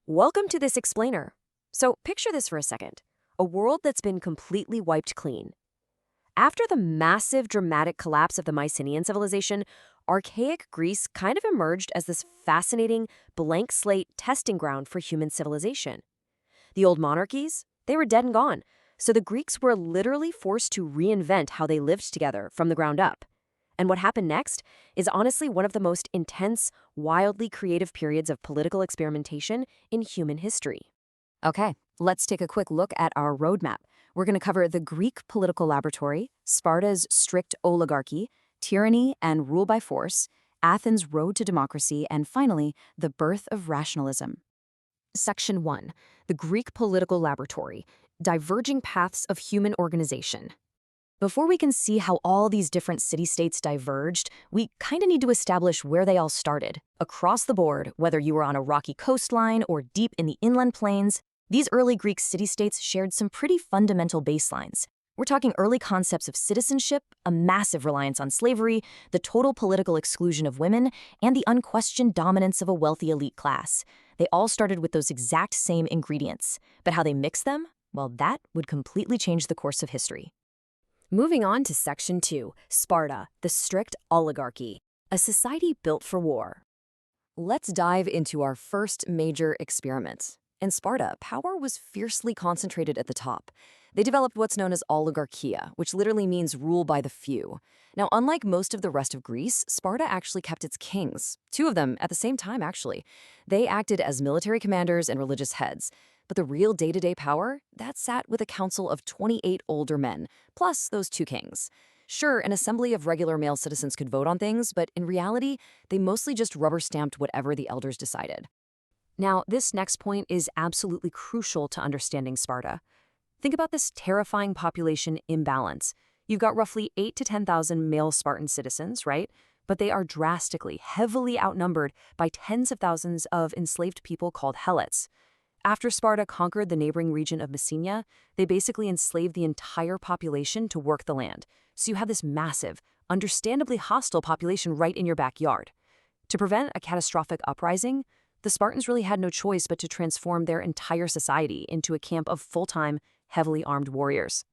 Welcome to this explainer. So picture this for a second. A world that's been completely wiped clean. After the massive dramatic collapse of the Mycenaean civilization, archaic Greece kind of emerged as this fascinating blank slate testing ground for human civilization. The old monarchies, they were dead and gone, so the Greeks were literally forced to reinvent how they lived together from the ground up. And what happened next is honestly one of the most intense, wildly creative periods of political experimentation in human history. Okay, let's take a quick look at our roadmap. We're going to cover the Greek political laboratory, Sparta's strict oligarchy, tyranny and rule by force, Athens' road to democracy, and finally, the birth of rationalism. Section 1. The Greek political laboratory, diverging paths of human organization. Before we can see how all these different city-states diverged, we kind of need to establish where they all started. Across the board, whether you were on a rocky coastline or deep in the inland plains, these early Greek city-states shared some pretty fundamental baselines. We're talking early concepts of citizenship, a massive reliance on slavery, the total political exclusion of women, and the unquestioned dominance of a wealthy elite class. They all started with those exact same ingredients. But how they mixed them? Well, that would completely change the course of history. Moving on to Section 2, Sparta, the strict oligarchy, a society built for war. Let's dive into our first major experiment. In Sparta, power was fiercely concentrated at the top. They developed what's known as oligarchia, which literally means rule by the few. Now, unlike most of the rest of Greece, Sparta actually kept its kings, two of them at the same time, actually. They acted as military commanders and religious heads. But the real day-to-day power, that sat with a council of 28 older men, plus those two kings. Sure, an assembly of regular male citizens could vote on things, but in reality, they mostly just rubber-stamped whatever the elders decided. Now, this next point is absolutely crucial to understanding Sparta. Think about this terrifying population imbalance. You've got roughly 8 to 10,000 male Spartan citizens, right? But they are drastically, heavily outnumbered by tens of thousands of enslaved people called helots. After Sparta conquered the neighboring region of Messenia, they basically enslaved the entire population to work the land. So you have this massive, understandably hostile population right in your backyard. To prevent a catastrophic uprising, the Spartans really had no choice but to transform their entire society into a camp of full-time, heavily armed warriors.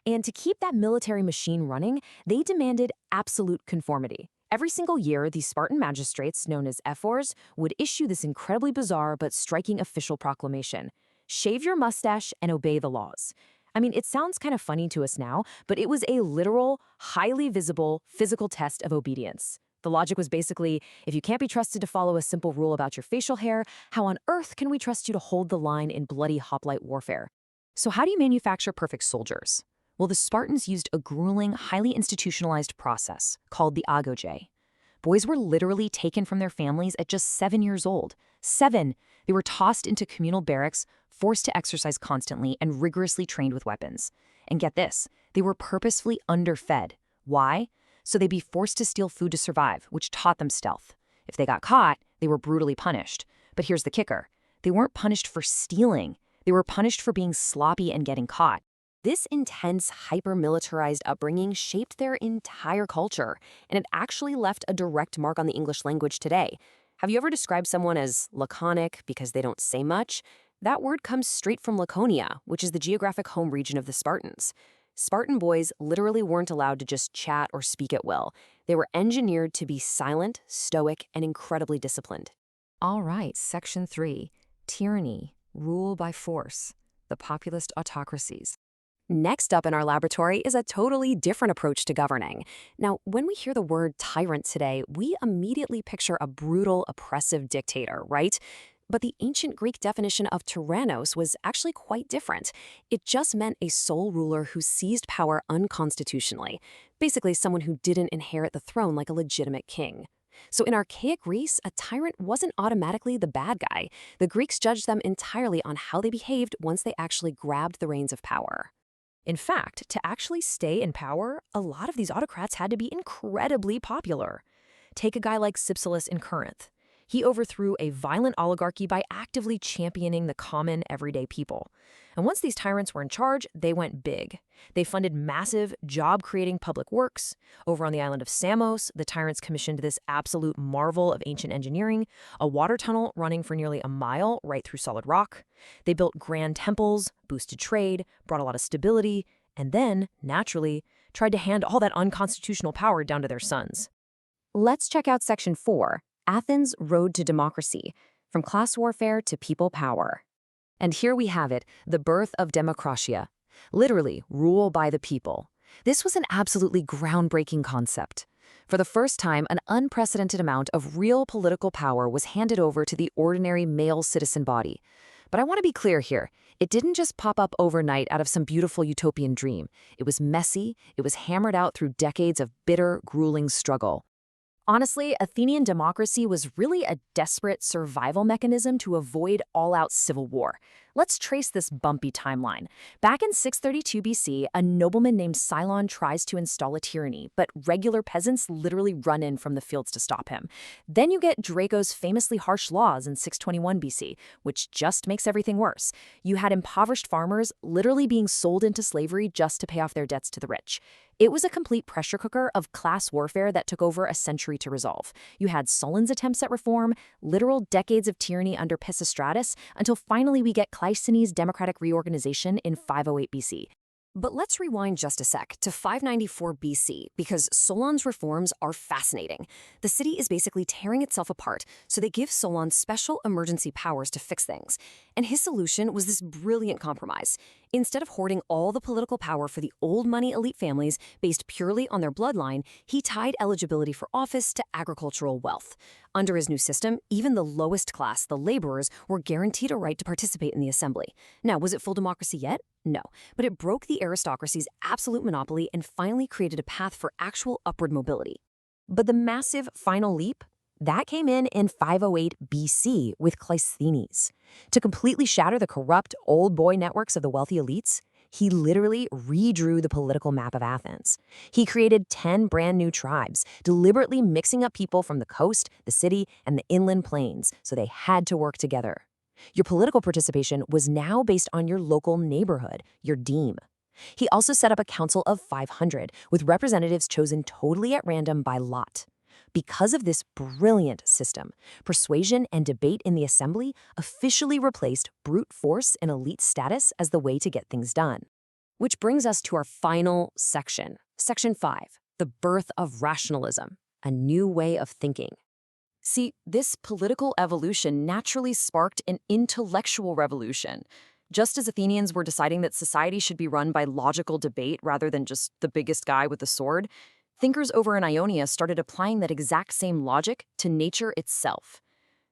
And to keep that military machine running, they demanded absolute conformity. Every single year, these Spartan magistrates, known as ephors, would issue this incredibly bizarre but striking official proclamation: shave your mustache and obey the laws. I mean, it sounds kind of funny to us now, but it was a literal, highly visible, physical test of obedience. The logic was basically, if you can't be trusted to follow a simple rule about your facial hair, how on earth can we trust you to hold the line in bloody hoplite warfare? So how do you manufacture perfect soldiers? Well, the Spartans used a grueling, highly institutionalized process called the agoge. Boys were literally taken from their families at just 7 years old. 7! They were tossed into communal barracks, forced to exercise constantly, and rigorously trained with weapons. And get this, they were purposefully underfed. Why? So they'd be forced to steal food to survive, which taught them stealth. If they got caught, they were brutally punished. But here's the kicker. They weren't punished for stealing. They were punished for being sloppy and getting caught. This intense, hyper-militarized upbringing shaped their entire culture, and it actually left a direct mark on the English language today. Have you ever described someone as laconic because they don't say much? That word comes straight from Laconia, which is the geographic home region of the Spartans. Spartan boys literally weren't allowed to just chat or speak at will. They were engineered to be silent, stoic, and incredibly disciplined. All right, Section 3, Tyranny, rule by force, the populist autocracies. Next up in our laboratory is a totally different approach to governing. Now, when we hear the word tyrant today, we immediately picture a brutal, oppressive dictator, right? But the ancient Greek definition of tyrannos was actually quite different. It just meant a sole ruler who seized power unconstitutionally, basically someone who didn't inherit the throne like a legitimate king. So in archaic Greece, a tyrant wasn't automatically the bad guy. The Greeks judged them entirely on how they behaved once they actually grabbed the reins of power. In fact, to actually stay in power, a lot of these autocrats had to be incredibly popular. Take a guy like Cypselus in Corinth. He overthrew a violent oligarchy by actively championing the common, everyday people. And once these tyrants were in charge, they went big. They funded massive, job-creating public works. Over on the island of Samos, the tyrants commissioned this absolute marvel of ancient engineering, a water tunnel running for nearly a mile right through solid rock. They built grand temples, boosted trade, brought a lot of stability, and then, naturally, tried to hand all that unconstitutional power down to their sons. Let's check out Section 4, Athens' Road to Democracy, from class warfare to people power. And here we have it, the birth of democratia. Literally, rule by the people. This was an absolutely groundbreaking concept. For the first time, an unprecedented amount of real political power was handed over to the ordinary male citizen body. But I want to be clear here. It didn't just pop up overnight out of some beautiful utopian dream. It was messy. It was hammered out through decades of bitter, grueling struggle. Honestly, Athenian democracy was really a desperate survival mechanism to avoid all-out civil war. Let's trace this bumpy timeline. Back in 632 BC, a nobleman named Cylon tries to install a tyranny, but regular peasants literally run in from the fields to stop him. Then you get Draco's famously harsh laws in 621 BC, which just makes everything worse. You had impoverished farmers literally being sold into slavery just to pay off their debts to the rich. It was a complete pressure cooker of class warfare that took over a century to resolve. You had Solon's attempts at reform, literal decades of tyranny under Pisistratus, until finally we get Cleisthenes' democratic reorganization in 508 BC. But let's rewind just a sec to 594 BC, because Solon's reforms are fascinating. The city is basically tearing itself apart, so they give Solon special emergency powers to fix things. And his solution was this brilliant compromise. Instead of hoarding all the political power for the old money elite families based purely on their bloodline, he tied eligibility for office to agricultural wealth. Under his new system, even the lowest class, the laborers, were guaranteed a right to participate in the assembly. Now, was it full democracy yet? No, but it broke the aristocracy's absolute monopoly and finally created a path for actual upward mobility. But the massive final leap? That came in 508 BC with Cleisthenes. To completely shatter the corrupt old boy networks of the wealthy elites, he literally redrew the political map of Athens. He created 10 brand new tribes, deliberately mixing up people from the coast, the city, and the inland plains, so they had to work together. Your political participation was now based on your local neighborhood, your deme. He also set up a council of 500, with representatives chosen totally at random by lot. Because of this brilliant system, persuasion and debate in the assembly officially replaced brute force and elite status as the way to get things done. Which brings us to our final section, Section 5, the birth of rationalism, a new way of thinking. See, this political evolution naturally sparked an intellectual revolution. Just as Athenians were deciding that society should be run by logical debate rather than just the biggest guy with the sword, thinkers over in Ionia started applying that exact same logic to nature itself.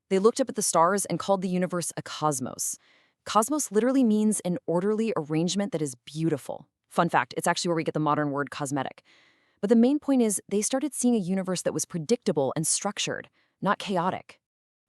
They looked up at the stars and called the universe a cosmos. Cosmos literally means an orderly arrangement that is beautiful. Fun fact, it's actually where we get the modern word cosmetic. But the main point is they started seeing a universe that was predictable and structured, not chaotic.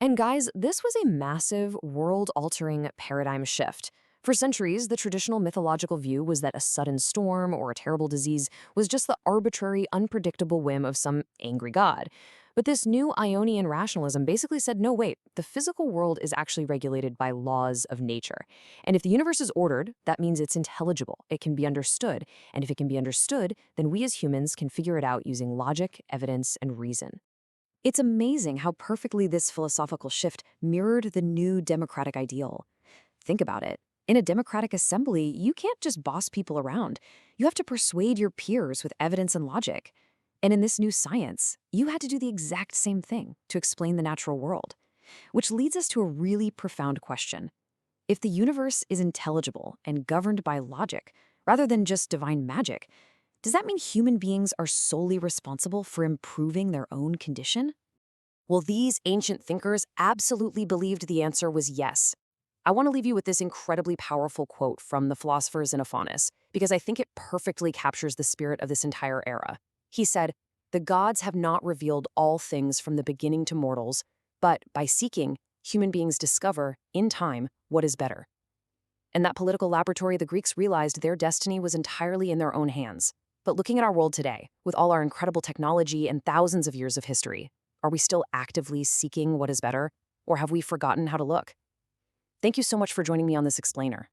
And guys, this was a massive, world-altering paradigm shift. For centuries, the traditional mythological view was that a sudden storm or a terrible disease was just the arbitrary, unpredictable whim of some angry god. But this new Ionian rationalism basically said, no, wait, the physical world is actually regulated by laws of nature. And if the universe is ordered, that means it's intelligible, it can be understood. And if it can be understood, then we as humans can figure it out using logic, evidence, and reason. It's amazing how perfectly this philosophical shift mirrored the new democratic ideal. Think about it. In a democratic assembly, you can't just boss people around. You have to persuade your peers with evidence and logic. And in this new science, you had to do the exact same thing to explain the natural world. Which leads us to a really profound question. If the universe is intelligible and governed by logic, rather than just divine magic, does that mean human beings are solely responsible for improving their own condition? Well, these ancient thinkers absolutely believed the answer was yes. I want to leave you with this incredibly powerful quote from the philosopher Xenophonus, because I think it perfectly captures the spirit of this entire era. He said, "The gods have not revealed all things from the beginning to mortals, but by seeking, human beings discover, in time, what is better." In that political laboratory, the Greeks realized their destiny was entirely in their own hands. But looking at our world today, with all our incredible technology and thousands of years of history, Are we still actively seeking what is better, or have we forgotten how to look? Thank you so much for joining me on this explainer.